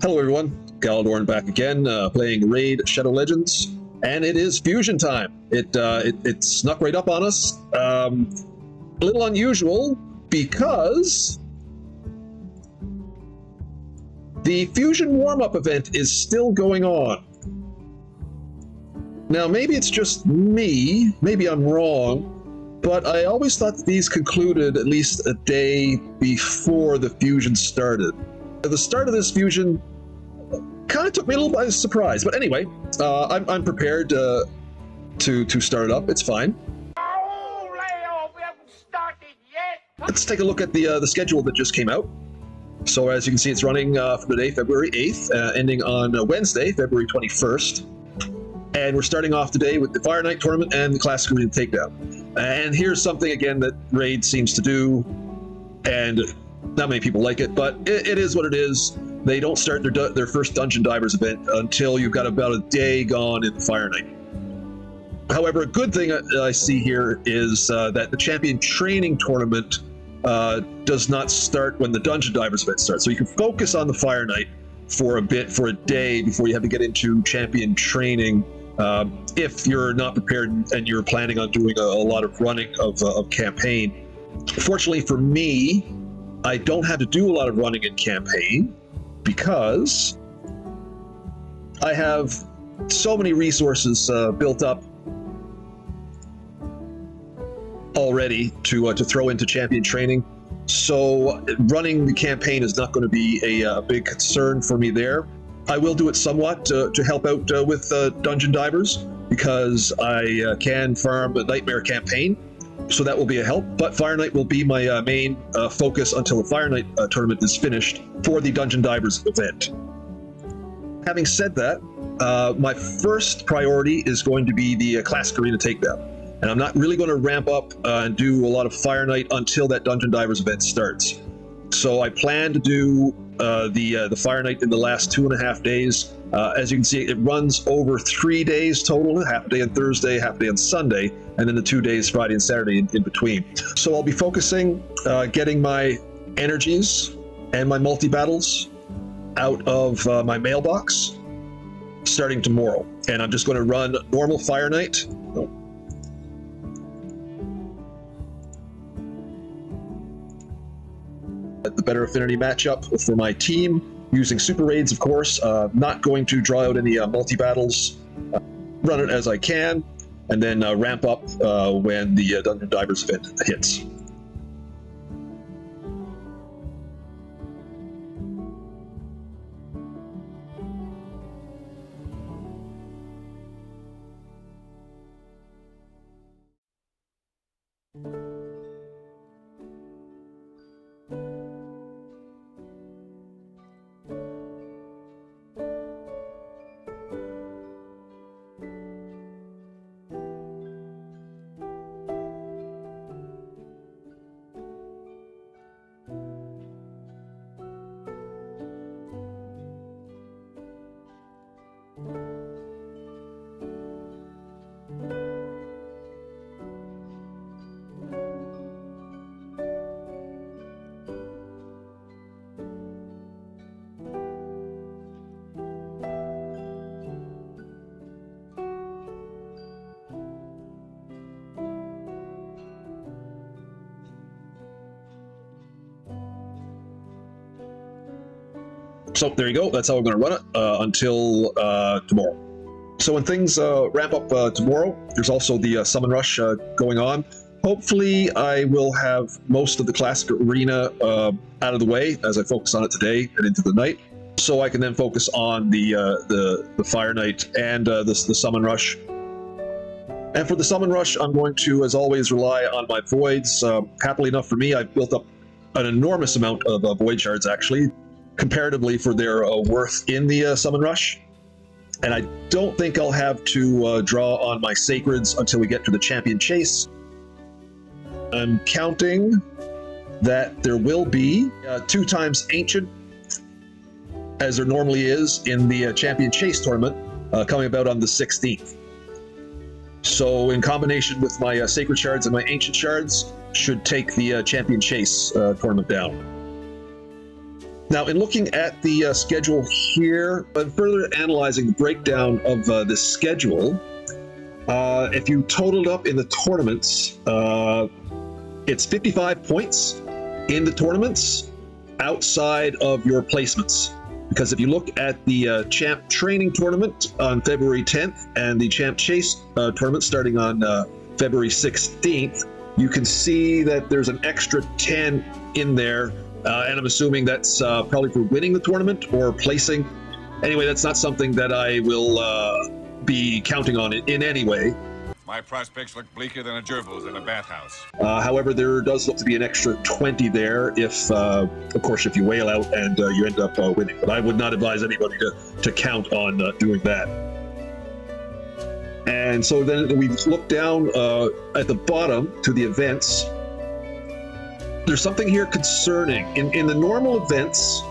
Hello everyone, Galidorn back again, playing Raid Shadow Legends, and it is fusion time. It snuck right up on us. A little unusual because the fusion warm-up event is still going on. Now maybe it's just me, maybe I'm wrong, but I always thought that these concluded at least a day before the fusion started. At the start of this fusion kind of took me a little by surprise, but anyway, I'm prepared to start it up. It's fine. Oh, Leo, we haven't started yet. Let's take a look at the schedule that just came out. So as you can see, it's running for today, February 8th, ending on Wednesday, February 21st. And we're starting off today with the Fire Knight tournament and the Classic Arena Takedown. And here's something again that Raid seems to do, and not many people like it, but it is what it is. They don't start their first Dungeon Divers event until you've got about a day gone in the Fire Knight. However, a good thing I see here is that the Champion Training Tournament does not start when the Dungeon Divers event starts. So you can focus on the Fire Knight for a bit, for a day, before you have to get into Champion Training, if you're not prepared and you're planning on doing a lot of running of campaign. Fortunately for me, I don't have to do a lot of running in campaign, because I have so many resources built up already to throw into champion training. So running the campaign is not going to be a big concern for me there. I will do it somewhat to help out with Dungeon Divers, because I can farm a Nightmare campaign. So that will be a help, but Fire Knight will be my main focus until the Fire Knight tournament is finished for the Dungeon Divers event. Having said that, my first priority is going to be the Classic Arena Takedown, and I'm not really going to ramp up and do a lot of Fire Knight until that Dungeon Divers event starts. So I plan to do the Fire Knight in the last 2.5 days. As you can see, it runs over 3 days total, half a day on Thursday, half a day on Sunday, and then the 2 days, Friday and Saturday in between. So I'll be focusing getting my energies and my multi-battles out of my mailbox starting tomorrow. And I'm just going to run normal Fire Knight. The better affinity matchup for my team, using super raids, of course. Not going to draw out any multi-battles. Run it as I can, and then ramp up when the Dungeon Divers event hits. So there you go. That's how I'm going to run it until tomorrow. So when things ramp up tomorrow, there's also the Summon Rush going on. Hopefully I will have most of the Classic Arena out of the way as I focus on it today and into the night. So I can then focus on the Fire Knight and the Summon Rush. And for the Summon Rush, I'm going to, as always, rely on my Voids. Happily enough for me, I've built up an enormous amount of Void Shards, actually, comparatively for their worth in the Summon Rush. And I don't think I'll have to draw on my Sacreds until we get to the Champion Chase. I'm counting that there will be 2 times Ancient, as there normally is in the Champion Chase tournament, coming about on the 16th. So in combination with my Sacred Shards and my Ancient Shards, should take the Champion Chase tournament down. Now, in looking at the schedule here, and further analyzing the breakdown of this schedule, if you total it up in the tournaments, it's 55 points in the tournaments outside of your placements. Because if you look at the Champ Training Tournament on February 10th and the Champ Chase Tournament starting on February 16th, you can see that there's an extra 10 in there. And I'm assuming that's probably for winning the tournament or placing. Anyway, that's not something that I will be counting on in any way. My prospects look bleaker than a gerbil's in a bathhouse. However, there does look to be an extra 20 there if, of course, if you whale out and you end up winning. But I would not advise anybody to count on doing that. And so then we look down at the bottom to the events. There's something here concerning. In the normal events,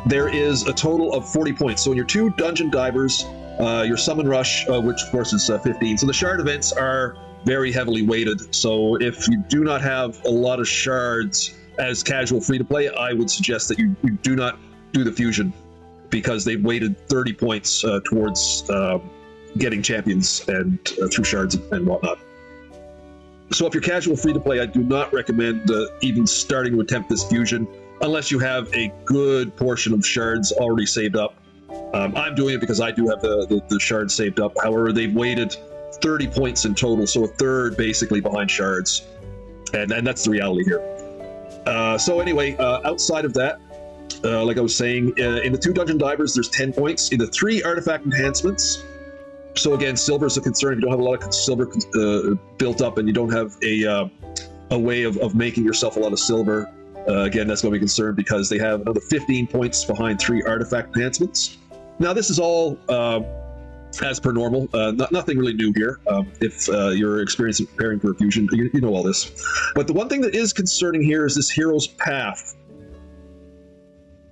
there is a total of 40 points. So in your 2 dungeon divers, your summon rush, which of course is 15. So the shard events are very heavily weighted. So if you do not have a lot of shards as casual free to play, I would suggest that you do not do the fusion, because they've weighted 30 points towards getting champions and through shards and whatnot. So if you're casual free to play, I do not recommend even starting to attempt this fusion unless you have a good portion of shards already saved up. I'm doing it because I do have the shards saved up. However, they've weighted 30 points in total, so a third basically behind shards. And that's the reality here. So anyway, outside of that, like I was saying, in the 2 dungeon divers, there's 10 points. In the 3 artifact enhancements, so again, silver is a concern. If you don't have a lot of silver built up and you don't have a way of making yourself a lot of silver, again, that's going to be a concern because they have another 15 points behind 3 artifact enhancements. Now, this is all as per normal. Nothing really new here. If you're experienced in preparing for a fusion, you know all this. But the one thing that is concerning here is this hero's path.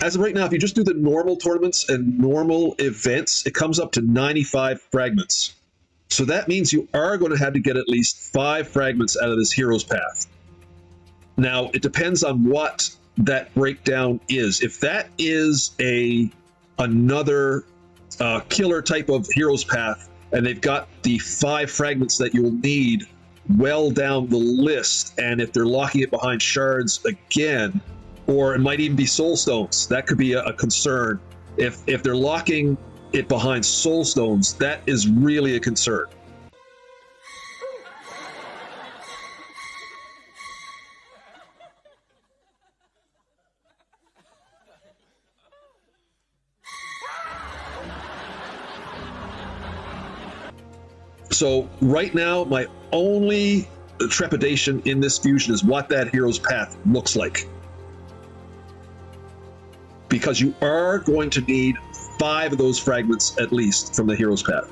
As of right now, if you just do the normal tournaments and normal events, it comes up to 95 fragments. So that means you are going to have to get at least 5 fragments out of this hero's path. Now, it depends on what that breakdown is. If that is another killer type of hero's path, and they've got the 5 fragments that you'll need well down the list, and if they're locking it behind shards again, or it might even be soul stones, that could be a concern. If they're locking it behind soul stones, that is really a concern. So right now, my only trepidation in this fusion is what that hero's path looks like. Because you are going to need 5 of those fragments at least from the hero's path.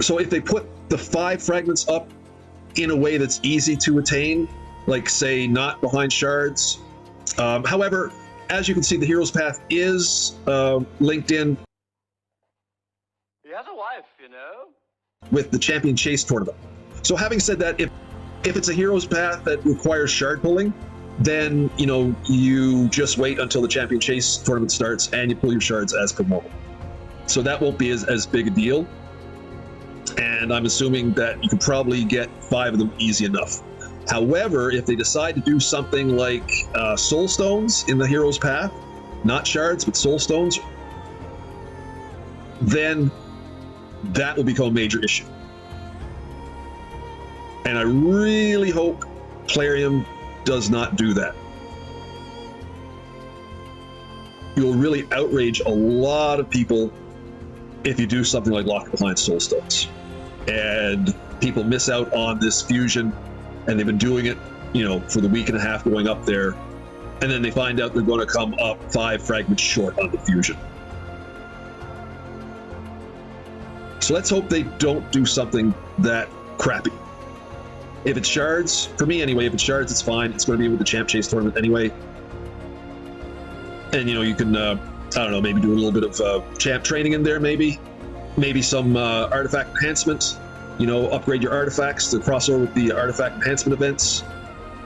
So if they put the 5 fragments up in a way that's easy to attain, like say not behind shards. However, as you can see, the hero's path is linked in. He has a wife, you know. With the Champion Chase tournament. So having said that, if it's a hero's path that requires shard pulling, then you just wait until the Champion Chase tournament starts and you pull your shards as per normal. So that won't be as big a deal. And I'm assuming that you can probably get 5 of them easy enough. However, if they decide to do something like soul stones in the hero's path, not shards, but soul stones, then that will become a major issue. And I really hope Plarium does not do that. You'll really outrage a lot of people if you do something like lock behind soul stones. And people miss out on this fusion, and they've been doing it, for the week and a half going up there, and then they find out they're going to come up 5 fragments short on the fusion. So let's hope they don't do something that crappy. If it's shards, for me anyway, if it's shards, it's fine. It's going to be with the Champ Chase tournament anyway. And, you can, I don't know, maybe do a little bit of champ training in there, maybe some artifact enhancement, upgrade your artifacts to cross over with the artifact enhancement events.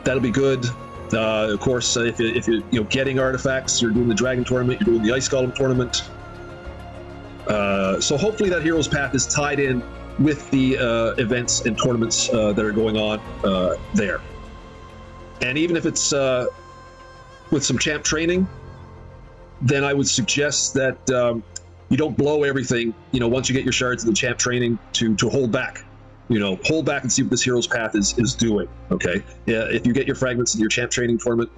That'll be good. Of course, if you're getting artifacts, you're doing the Dragon Tournament, you're doing the Ice Golem Tournament. So hopefully that Hero's Path is tied in with the events and tournaments that are going on there. And even if it's with some champ training, then I would suggest that you don't blow everything, once you get your shards in the champ training, to hold back. Hold back and see what this Hero's Path is doing, okay? Yeah, if you get your fragments in your champ training tournament,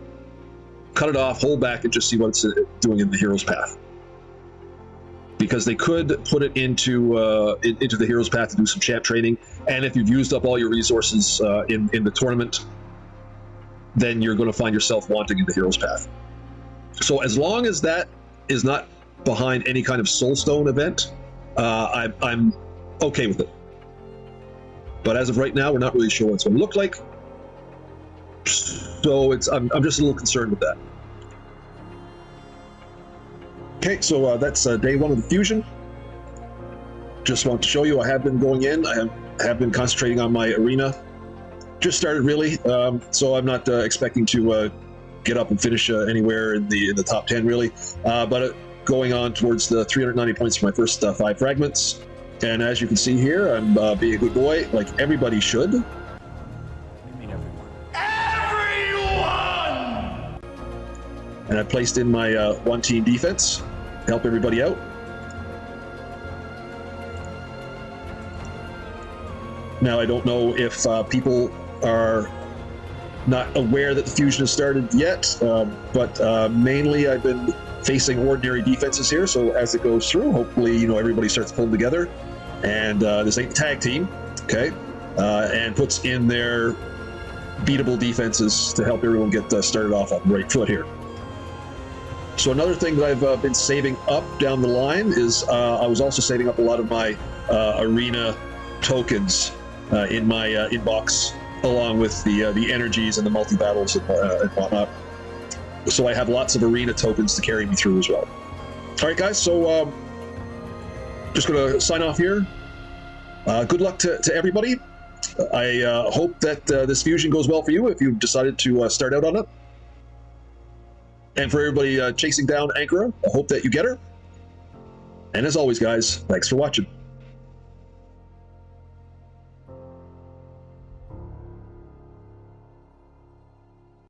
cut it off, hold back, and just see what it's doing in the Hero's Path. Because they could put it into the Hero's Path to do some champ training, and if you've used up all your resources in the tournament, then you're going to find yourself wanting in the Hero's Path. So as long as that is not behind any kind of Soulstone event, I'm okay with it. But as of right now, we're not really sure what it's going to look like. So I'm just a little concerned with that. Okay, so that's day 1 of the fusion. Just want to show you I have been going in. I have been concentrating on my arena. Just started really, so I'm not expecting to get up and finish anywhere in the top 10 really. But going on towards the 390 points for my first 5 fragments. And as you can see here, I'm being a good boy, like everybody should. You mean everyone? Everyone! And I placed in my 1-team defense to help everybody out. Now, I don't know if people are not aware that the fusion has started yet, but mainly I've been facing ordinary defenses here, so as it goes through, hopefully, everybody starts pulling together, and this ain't tag team, okay, and puts in their beatable defenses to help everyone get started off on the right foot here. So another thing that I've been saving up down the line is I was also saving up a lot of my arena tokens in my inbox, along with the energies and the multi-battles and whatnot. So I have lots of arena tokens to carry me through as well. All right, guys, so just going to sign off here. Good luck to everybody. I hope that this fusion goes well for you if you've decided to start out on it. And for everybody chasing down Ankora, I hope that you get her. And as always, guys, thanks for watching.